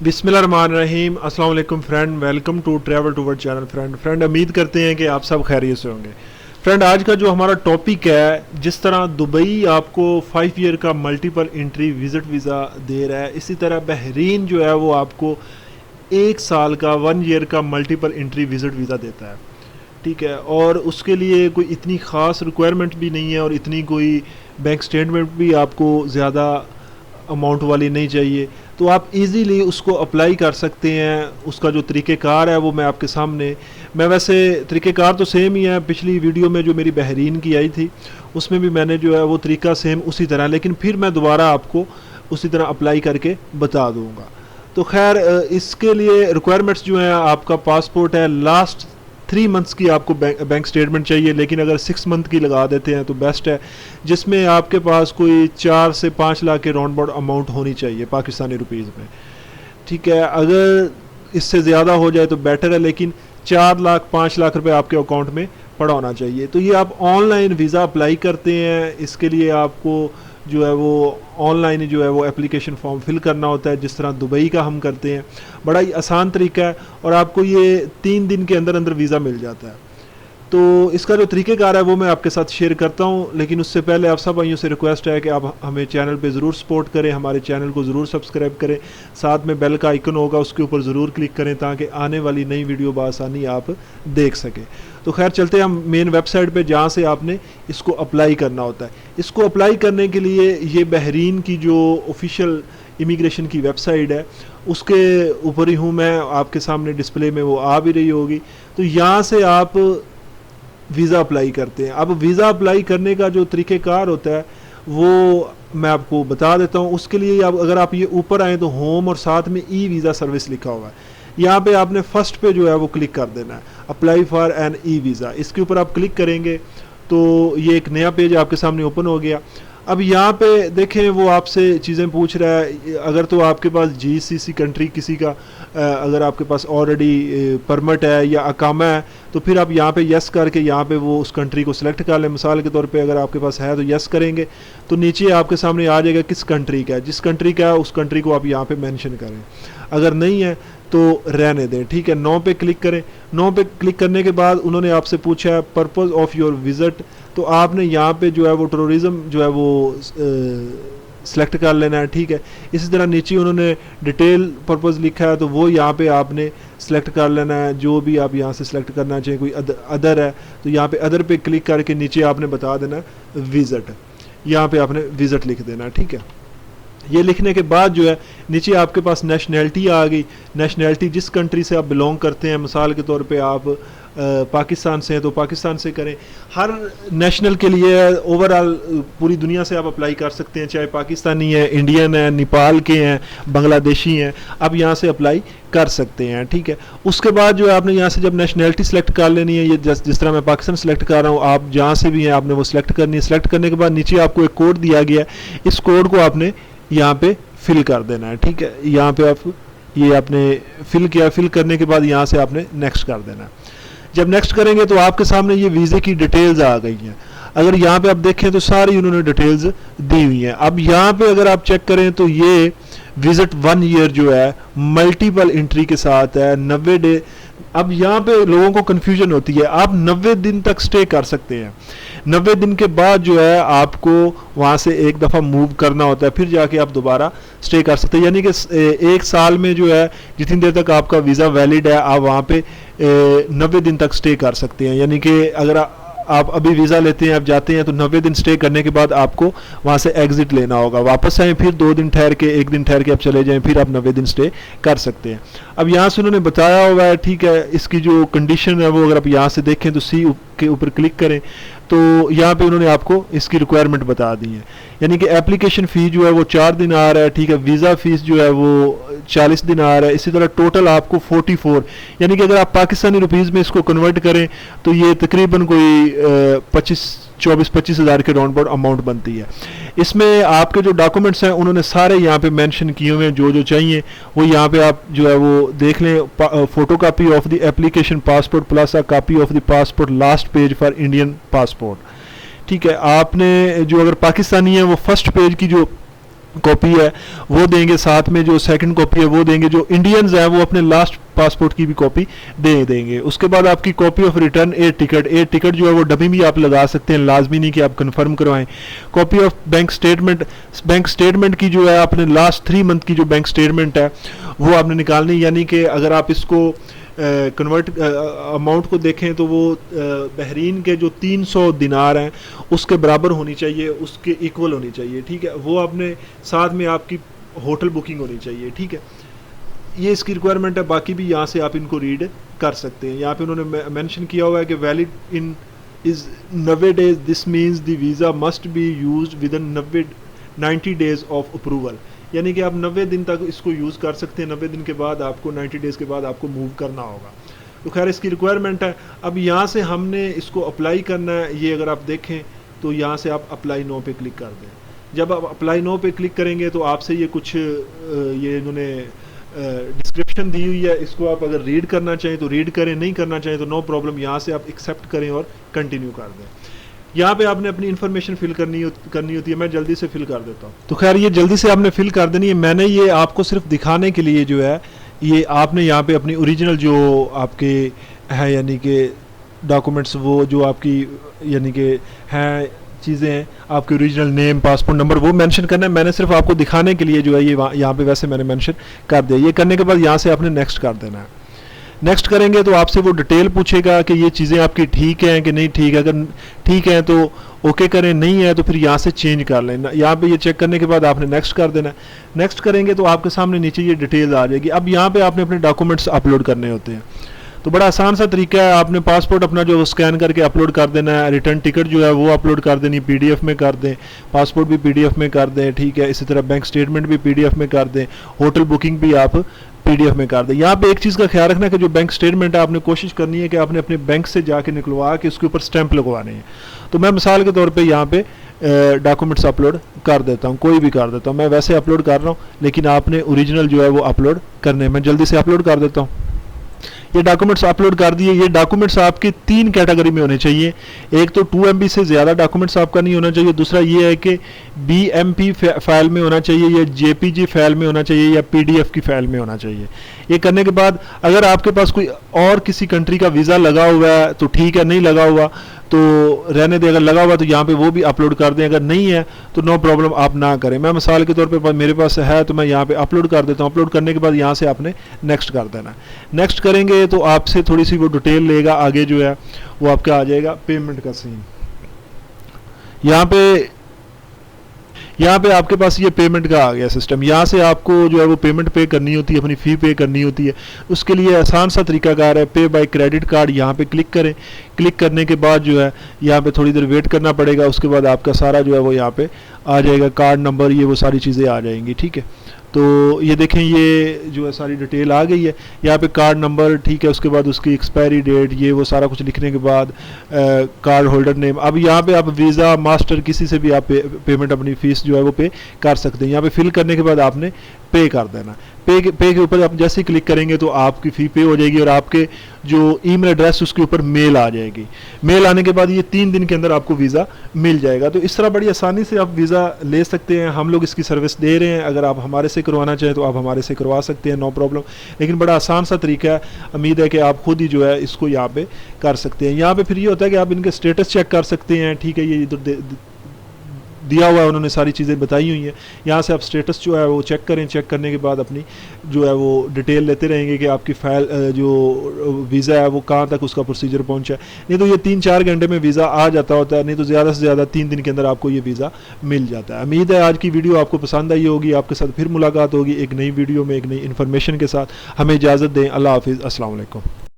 बिस्मिल्लाहिर्रहमानिर्रहीम। अस्सलाम वालेकुम friend, welcome to travel to world channel. Friend उम्मीद करते हैं कि आप सब खैरियत से होंगे। फ्रेंड आज का जो हमारा टॉपिक है, जिस तरह दुबई आपको 5 ईयर का मल्टीपल एंट्री विज़िट वीज़ा दे रहा है, इसी तरह बहरीन जो है वो आपको 1 साल का 1 ईयर का मल्टीपल एंट्री विज़िट वीज़ा देता है। ठीक है, और उसके लिए कोई इतनी ख़ास रिक्वायरमेंट भी नहीं है और इतनी कोई बैंक स्टेटमेंट भी आपको ज़्यादा अमाउंट वाली नहीं चाहिए, तो आप इजीली उसको अप्लाई कर सकते हैं। उसका जो तरीक़ेकार है वो मैं आपके सामने, मैं वैसे तरीक़ेकार तो सेम ही है, पिछली वीडियो में जो मेरी बहरीन की आई थी उसमें भी मैंने जो है वो तरीका सेम उसी तरह, लेकिन फिर मैं दोबारा आपको उसी तरह अप्लाई करके बता दूंगा। तो खैर इसके लिए रिक्वायरमेंट्स जो हैं, आपका पासपोर्ट है, लास्ट 3 मंथ्स की आपको बैंक स्टेटमेंट चाहिए, लेकिन अगर 6 मंथ की लगा देते हैं तो बेस्ट है, जिसमें आपके पास कोई 4 से 5 लाख के राउंड अबाउट अमाउंट होनी चाहिए पाकिस्तानी रुपीज़ में। ठीक है, अगर इससे ज़्यादा हो जाए तो बेटर है, लेकिन 4 लाख 5 लाख रुपए आपके अकाउंट में पड़ा होना चाहिए। तो ये आप ऑनलाइन वीज़ा अप्लाई करते हैं, इसके लिए आपको जो है वो ऑनलाइन जो है वो एप्लीकेशन फॉर्म फिल करना होता है, जिस तरह दुबई का हम करते हैं। बड़ा ही आसान तरीका है और आपको ये 3 दिन के अंदर अंदर वीज़ा मिल जाता है। तो इसका जो तरीक़ेकार है वो मैं आपके साथ शेयर करता हूँ, लेकिन उससे पहले आप सब भाइयों से रिक्वेस्ट है कि आप हमें चैनल पे ज़रूर सपोर्ट करें, हमारे चैनल को ज़रूर सब्सक्राइब करें, साथ में बेल का आइकन होगा उसके ऊपर ज़रूर क्लिक करें ताकि आने वाली नई वीडियो बआसानी आप देख सकें। तो खैर चलते हैं हम मेन वेबसाइट पे, जहाँ से आपने इसको अप्लाई करना होता है। इसको अप्लाई करने के लिए ये बहरीन की जो ऑफिशियल इमिग्रेशन की वेबसाइट है उसके ऊपर ही हूँ मैं, आपके सामने डिस्प्ले में वो आ भी रही होगी। तो यहाँ से आप वीज़ा अप्लाई करते हैं। अब वीज़ा अप्लाई करने का जो तरीक़ेकार होता है वो मैं आपको बता देता हूँ। उसके लिए अगर आप ये ऊपर आएँ तो होम और साथ में ई वीज़ा सर्विस लिखा हुआ है, यहाँ पे आपने फर्स्ट पे जो है वो क्लिक कर देना है, apply for an e visa. इसके ऊपर आप क्लिक करेंगे तो ये एक नया पेज आपके सामने ओपन हो गया। अब यहाँ पे देखें वो आपसे चीज़ें पूछ रहा है, अगर तो आपके पास जीसीसी कंट्री किसी का अगर आपके पास ऑलरेडी परमिट है या अकामा है तो फिर आप यहाँ पे यस करके यहाँ पे वो उस कंट्री को सिलेक्ट कर लें। मिसाल के तौर पे अगर आपके पास है तो यस करेंगे तो नीचे आपके सामने आ जाएगा किस कंट्री का है, जिस कंट्री का है उस कंट्री को आप यहाँ पे मेंशन करें, अगर नहीं है तो रहने दें। ठीक है, नो पे क्लिक करें। नो पे क्लिक करने के बाद उन्होंने आपसे पूछा है पर्पज़ ऑफ योर विज़िट, तो आपने यहाँ पे जो है वो टूरिज़म जो है वो सेलेक्ट कर लेना है। ठीक है, इसी तरह नीचे उन्होंने डिटेल पर्पज़ लिखा है तो वो यहाँ पे आपने सेलेक्ट कर लेना है, जो भी आप यहाँ से सेलेक्ट करना चाहिए। कोई अदर है तो यहाँ पे अदर पे क्लिक करके नीचे आपने बता देना विज़िट, यहाँ पे आपने विज़िट लिख देना। ठीक है, ये लिखने के बाद जो है नीचे आपके पास नेशनैलिटी आ गई। नेशनैलिटी जिस कंट्री से आप बिलोंग करते हैं, मिसाल के तौर पे आप पाकिस्तान से हैं तो पाकिस्तान से करें। हर नेशनल के लिए ओवरऑल पूरी दुनिया से आप अप्लाई कर सकते हैं, चाहे पाकिस्तानी है, इंडियन है, नेपाल के हैं, बांग्लादेशी हैं, आप यहाँ से अप्लाई कर सकते हैं। ठीक है, उसके बाद जो है आपने यहाँ से जब नेशनैलिटी सेलेक्ट कर लेनी है, ये जिस तरह मैं पाकिस्तान सेलेक्ट कर रहा हूँ, आप जहाँ से भी हैं आपने वो सिलेक्ट करनी है। सेलेक्ट करने के बाद नीचे आपको एक कोड दिया गया है, इस कोड को आपने यहाँ पे फिल कर देना है। ठीक है, यहाँ पे आप ये आपने फिल किया, फिल करने के बाद यहाँ से आपने नेक्स्ट कर देना है। जब नेक्स्ट करेंगे तो आपके सामने ये वीज़े की डिटेल्स आ गई हैं। अगर यहाँ पे आप देखें तो सारी उन्होंने डिटेल्स दी हुई हैं। अब यहाँ पे अगर आप चेक करें तो ये विज़िट 1 ईयर जो है मल्टीपल एंट्री के साथ है, 90 डे। अब यहाँ पे लोगों को कन्फ्यूजन होती है, आप 90 दिन तक स्टे कर सकते हैं। 90 दिन के बाद जो है आपको वहाँ से एक दफ़ा मूव करना होता है, फिर जाके आप दोबारा स्टे कर सकते हैं। यानी कि 1 साल में जो है जितनी देर तक आपका वीज़ा वैलिड है आप वहाँ पे 90 दिन तक स्टे कर सकते हैं। यानी कि अगर आप अभी वीज़ा लेते हैं, आप जाते हैं तो 90 दिन स्टे करने के बाद आपको वहाँ से एग्ज़िट लेना होगा, वापस आएँ फिर 2 दिन ठहर के 1 दिन ठहर के आप चले जाएँ, फिर आप 90 दिन स्टे कर सकते हैं। अब यहाँ से उन्होंने बताया हुआ है, ठीक है, इसकी जो कंडीशन है वो अगर आप यहाँ से देखें तो सी के ऊपर क्लिक करें तो यहाँ पे उन्होंने आपको इसकी रिक्वायरमेंट बता दी है। यानी कि एप्लीकेशन फ़ी जो है वो 4 दिन आ रहा है। ठीक है, वीज़ा फ़ीस जो है वो 40 दिन आ रहा है। इसी तरह टोटल आपको 44, यानी कि अगर आप पाकिस्तानी रुपीज़ में इसको कन्वर्ट करें तो ये तकरीबन कोई 24-25 हज़ार के राउंड अबाउट अमाउंट बनती है। इसमें आपके जो डॉक्यूमेंट्स हैं उन्होंने सारे यहाँ पे मेंशन किए हुए हैं, जो जो चाहिए वो यहाँ पे आप जो है वो देख लें। Photo copy of the application passport plus a copy of the passport last page for Indian passport. ठीक है, आपने जो अगर पाकिस्तानी है वो फर्स्ट पेज की जो कॉपी है वो देंगे, साथ में जो सेकंड कॉपी है वो देंगे, जो इंडियंस हैं वो अपने लास्ट पासपोर्ट की भी कॉपी दे देंगे। उसके बाद आपकी copy of return air ticket जो है वो डमी भी आप लगा सकते हैं, लाजमी नहीं कि आप कंफर्म करवाएं। कॉपी ऑफ बैंक स्टेटमेंट की जो है आपने लास्ट 3 मंथ की जो बैंक स्टेटमेंट है वो आपने निकालनी, यानी कि अगर आप इसको कन्वर्ट अमाउंट को देखें तो वो बहरीन के जो 300 दिनार हैं उसके बराबर होनी चाहिए, उसके इक्वल होनी चाहिए, ठीक है। वो आपने साथ में आपकी होटल बुकिंग होनी चाहिए, ठीक है। ये इसकी रिक्वायरमेंट है, बाकी भी यहाँ से आप इनको रीड कर सकते हैं। यहाँ पे उन्होंने मेंशन किया हुआ है कि valid in is 90 days, this means the visa must be used with in 90 days of approval, यानी कि आप 90 दिन तक इसको यूज़ कर सकते हैं। 90 दिन के बाद आपको 90 डेज़ के बाद आपको मूव करना होगा। तो खैर इसकी रिक्वायरमेंट है। अब यहाँ से हमने इसको अप्लाई करना है। ये अगर आप देखें तो यहाँ से आप अप्लाई नो पे क्लिक कर दें। जब आप अप्लाई नो पे क्लिक करेंगे तो आपसे ये कुछ ये इन्होंने डिस्क्रिप्शन दी हुई है, इसको आप अगर रीड करना चाहें तो रीड करें, नहीं करना चाहें तो नो प्रॉब्लम, यहाँ से आप एक्सेप्ट करें और कंटिन्यू कर दें। यहाँ पे आपने अपनी इन्फॉर्मेशन फिल करनी होती है। मैं जल्दी से फिल कर देता हूँ। तो खैर ये जल्दी से आपने फिल कर देनी है। मैंने ये आपको सिर्फ दिखाने के लिए जो है ये आपने यहाँ पे अपनी ओरिजिनल जो आपके हैं यानी कि डॉक्यूमेंट्स वो जो आपकी यानी कि हैं चीज़ें हैं, आपके ओरिजिनल नेम, पासपोर्ट नंबर वो मेंशन करना है। मैंने सिर्फ आपको दिखाने के लिए जो है ये यहाँ पे वैसे मैंने मेंशन कर दिया। ये करने के बाद यहाँ से आपने नेक्स्ट कर देना है। नेक्स्ट करेंगे तो आपसे वो डिटेल पूछेगा कि ये चीज़ें आपकी ठीक हैं कि नहीं ठीक है। अगर ठीक है तो ओके करें, नहीं है तो फिर यहाँ से चेंज कर लेना। यहाँ पे ये चेक करने के बाद आपने नेक्स्ट कर देना। नेक्स्ट करेंगे तो आपके सामने नीचे ये डिटेल्स आ जाएगी। अब यहाँ पे आपने अपने डॉक्यूमेंट्स अपलोड करने होते हैं। तो बड़ा आसान सा तरीका है। आपने पासपोर्ट अपना जो स्कैन करके अपलोड कर देना है, रिटर्न टिकट जो है वो अपलोड कर देनी, पीडीएफ में कर दें, पासपोर्ट भी पीडीएफ में कर दें, ठीक है। इसी तरह बैंक स्टेटमेंट भी पीडीएफ में कर दें, होटल बुकिंग भी आप पीडीएफ में कर दें। यहाँ पे एक चीज़ का ख्याल रखना कि जो बैंक स्टेटमेंट है आपने कोशिश करनी है कि आपने अपने बैंक से जाके निकलवा के उसके ऊपर स्टैंप लगवाने हैं। तो मैं मिसाल के तौर पे यहाँ पे डॉक्यूमेंट्स अपलोड कर देता हूँ, कोई भी कर देता हूँ। मैं वैसे अपलोड कर रहा हूँ लेकिन आपने ओरिजिनल जो है वो अपलोड करने हैं। मैं जल्दी से अपलोड कर देता हूँ। ये डॉक्यूमेंट्स अपलोड कर दिए। ये डॉक्यूमेंट्स आपके 3 कैटेगरी में होने चाहिए। एक तो 2 MB से ज़्यादा डॉक्यूमेंट्स आपका नहीं होना चाहिए। दूसरा ये है कि BMP फाइल में होना चाहिए, या JPG फाइल में होना चाहिए, या PDF की फाइल में होना चाहिए। ये करने के बाद अगर आपके पास कोई और किसी कंट्री का वीज़ा लगा हुआ है तो ठीक है, नहीं लगा हुआ तो रहने दें। अगर लगा हुआ तो यहाँ पे वो भी अपलोड कर दें, अगर नहीं है तो नो प्रॉब्लम, आप ना करें। मैं मिसाल के तौर पे मेरे पास है तो मैं यहाँ पे अपलोड कर देता हूँ। अपलोड करने के बाद यहाँ से आपने नेक्स्ट कर देना। नेक्स्ट करेंगे तो आपसे थोड़ी सी वो डिटेल लेगा। आगे जो है वो आपका आ जाएगा पेमेंट का सीन। यहाँ पे आपके पास ये पेमेंट का आ गया सिस्टम। यहाँ से आपको जो है वो पेमेंट पे करनी होती है, अपनी फ़ी पे करनी होती है। उसके लिए आसान सा तरीकाकार है, पे बाय क्रेडिट कार्ड। यहाँ पे क्लिक करें। क्लिक करने के बाद जो है यहाँ पे थोड़ी देर वेट करना पड़ेगा। उसके बाद आपका सारा जो है वो यहाँ पे आ जाएगा, कार्ड नंबर, ये वो सारी चीज़ें आ जाएंगी, ठीक है। तो ये देखें ये जो है सारी डिटेल आ गई है। यहाँ पे कार्ड नंबर, ठीक है। उसके बाद उसकी एक्सपायरी डेट, ये वो सारा कुछ लिखने के बाद कार्ड होल्डर नेम। अब यहाँ पे आप वीज़ा, मास्टर, किसी से भी आप पेमेंट अपनी फ़ीस जो है वो पे कर सकते हैं। यहाँ पे फिल करने के बाद आपने पे कर देना। पे के ऊपर आप जैसे ही क्लिक करेंगे तो आपकी फ़ी पे हो जाएगी और आपके जो ईमेल एड्रेस उसके ऊपर मेल आ जाएगी। मेल आने के बाद ये 3 दिन के अंदर आपको वीज़ा मिल जाएगा। तो इस तरह बड़ी आसानी से आप वीज़ा ले सकते हैं। हम लोग इसकी सर्विस दे रहे हैं। अगर आप हमारे से करवाना चाहें तो आप हमारे से करवा सकते हैं, नो प्रॉब्लम। लेकिन बड़ा आसान सा तरीका है। उम्मीद है कि आप खुद ही जो है इसको यहाँ पे कर सकते हैं। यहाँ पे फिर ये होता है कि आप इनके स्टेटस चेक कर सकते हैं, ठीक है। ये इधर दिया हुआ है, उन्होंने सारी चीज़ें बताई हुई हैं। यहाँ से आप स्टेटस जो है वो चेक करें। चेक करने के बाद अपनी जो है वो डिटेल लेते रहेंगे कि आपकी फाइल जो वीज़ा है वो कहाँ तक उसका प्रोसीजर पहुँचा है। नहीं तो ये 3-4 घंटे में वीज़ा आ जाता होता है, नहीं तो ज़्यादा से ज़्यादा 3 दिन के अंदर आपको ये वीज़ा मिल जाता है। उम्मीद है आज की वीडियो आपको पसंद आई होगी। आपके साथ फिर मुलाकात होगी एक नई वीडियो में, एक नई इन्फॉर्मेशन के साथ। हमें इजाज़त दें। अल्लाह हाफिज़। अस्सलाम वालेकुम।